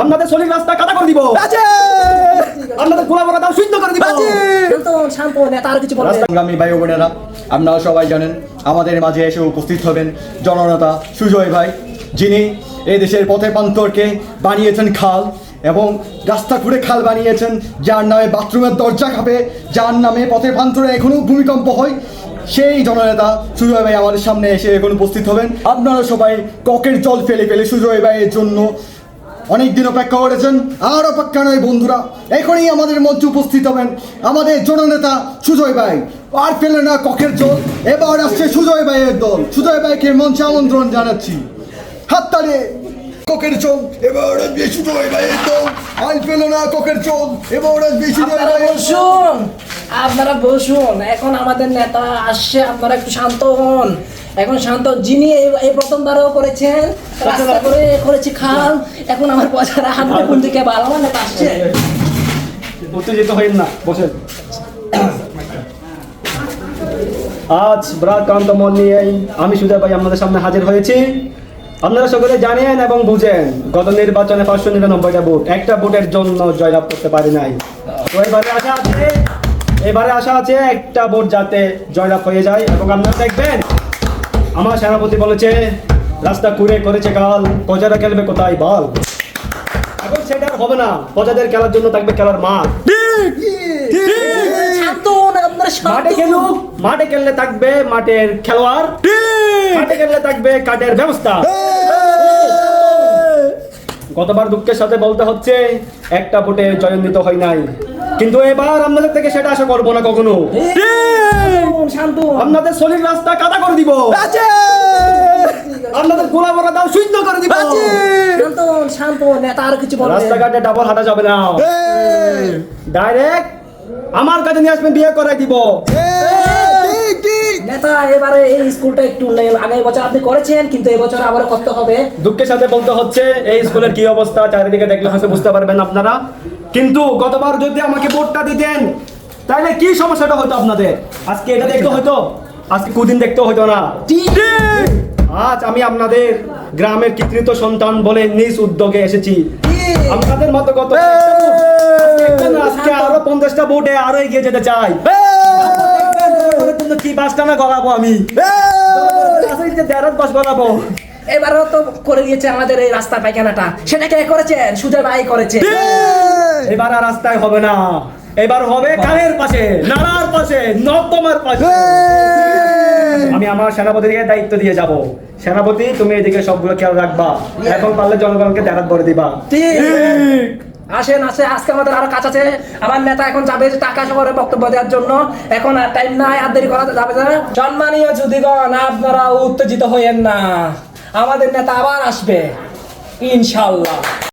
আপনাদের শরীর রাস্তা কাটা করে দিব, আপনাদের গোলা ভরা দাও শুদ্ধ করে দিব। শান্ত নেতা আর কিছু বলবে। সংগ্রামী ভাই ও বোনেরা, আপনারা সবাই জানেন আমাদের মাঝে এসে উপস্থিত হবেন জননেতা সুজয় ভাই, যিনি এই দেশের পথের প্রান্তরকে বানিয়েছেন খাল এবং রাস্তা খুঁড়ে খাল বানিয়েছেন, যার নামে বাথরুমের দরজা কাঁপে, যার নামে পথের প্রান্তরে এখনো ভূমিকম্প হয়। সেই জননেতা সুজয় ভাই আমাদের সামনে এসে এখন উপস্থিত হবেন। আপনারা সবাই ককের জল ফেলে ফেলে সুজয় ভাইয়ের জন্য অনেক দিন অপেক্ষা করেছেন, আর অপেক্ষা নয় বন্ধুরা, এখনই আমাদের মঞ্চে উপস্থিত হবেন আমাদের জননেতা সুজয় ভাই। আর ফেলে না ককের জল, এবার আসছে সুজয় ভাইয়ের দল। সুজয় ভাইকে মঞ্চে আমন্ত্রণ জানাচ্ছি, হাততালি। ককের জল, এবার আসবে সুজয় ভাইয়ের দল। আর ফেলে না ককের জল, এবার আসবে সুজয় ভাইয়ের দল। আপনারা বসুন, এখন আমাদের নেতা আসছে, আপনারা একটু শান্ত হন। এখন শান্ত, যিনি এই প্রথমবারও করেছেন রাস্তা করে করেছি খাল, এখন আমার পয়সাটা হাতে কোন দিকে ভালো নেতা আসছে। উত্তেজিত হইন না, বসেন। আজ ভ্রাক্রান্ত মন নিয়ে আমি সুজয় ভাই আপনাদের সামনে হাজির হয়েছি। আপনারা সকলে জানেন এবং বুঝেন, গত নির্বাচনে 599টা ভোট, একটা ভোটের জন্য জয়লাভ করতে পারি নাই। তো এবারে আশা আছে একটা ভোট যাতে জয়লাভ হয়ে যায়। এবং আপনারা দেখবেন আমার সেনাপতি বলেছে রাস্তা কুড়ে করেছে কাল, প্রজারা খেলবে কোথায় বল। এখন সেটা আর হবে না, প্রজাদের খেলার জন্য থাকবে খেলার মাঠ। শান্ত হন, আপনারা শান্ত মাঠে খেলুক, মাঠে খেললে থাকবে মাঠের খেলোয়াড়, মাঠে খেললে থাকবে কাঠের ব্যবস্থা। গতবার দুঃখের সাথে বলতে হচ্ছে একটা ভোটে জয়ান্বিত হয় নাই, কিন্তু এবার আপনাদের থেকে সেটা আশা করবো না কখনো। শান্ত, আপনাদের শরীর রাস্তা কাটা করে দিব, আপনাদের গোলা ভরা দাও শুদ্ধ করে দিব। শান্ত, শান্ত নেতা আর কিছু বলবে। রাস্তাঘাটে ডাবল হাঁটা যাবে না, ডাইরেক্ট আমার কাছে নিয়ে আসবেন, বিয়ে করাই দিব। নেতা এবারে এই স্কুলটা একটু আগামী বছর আপনি করেছেন, কিন্তু এই বছর আবার করতে হবে। দুঃখের সাথে বলতে হচ্ছে এই স্কুলের কি অবস্থা চারিদিকে দেখলে হয়তো বুঝতে পারবেন আপনারা। কিন্তু গতবার যদি আমাকে ভোটটা দিতেন তাহলে কি সমস্যাটা হতো আপনাদের, আজকে এটা দেখতে হতো, আজকে কুদিন দেখতে হতো না। আজ আমি আপনাদের গ্রামের কৃতিত্ব সন্তান বলে নিজ উদ্যোগে এসেছি। আপনাদের মতো কত আজকে আরো 50টা ভোটে আরো এগিয়ে যেতে চাই। কি বাসটা না গলাবো আমি, বাস গলাবো। এবারও তো করে দিয়েছে আমাদের এই রাস্তা পায়খানাটা, সেটা কে করেছেন? সুজয় ভাই করেছে। এবার আর রাস্তায় হবে না, এবার হবে কানের পাশে, নালার পাশে, নর্দমার পাশে। আমি আমার সেনাপতিকে দায়িত্ব দিয়ে যাব। সেনাপতি, তুমি এদিকে সবগুলো খেয়াল রাখবা, এখন পারলে জনগণকে দেখাত করে দিবা। আসেন আজকে আমাদের আরো কাজ আছে। আমার নেতা এখন যাবে টাকা শহরে বক্তব্য দেওয়ার জন্য, এখন আর টাইম নাই, আর দেরি করা যাবে না। সম্মানীয় যুদিগণ, আপনারা উত্তেজিত হইয়েন না, আমাদের নেতা আবার আসবে ইনশাআল্লাহ।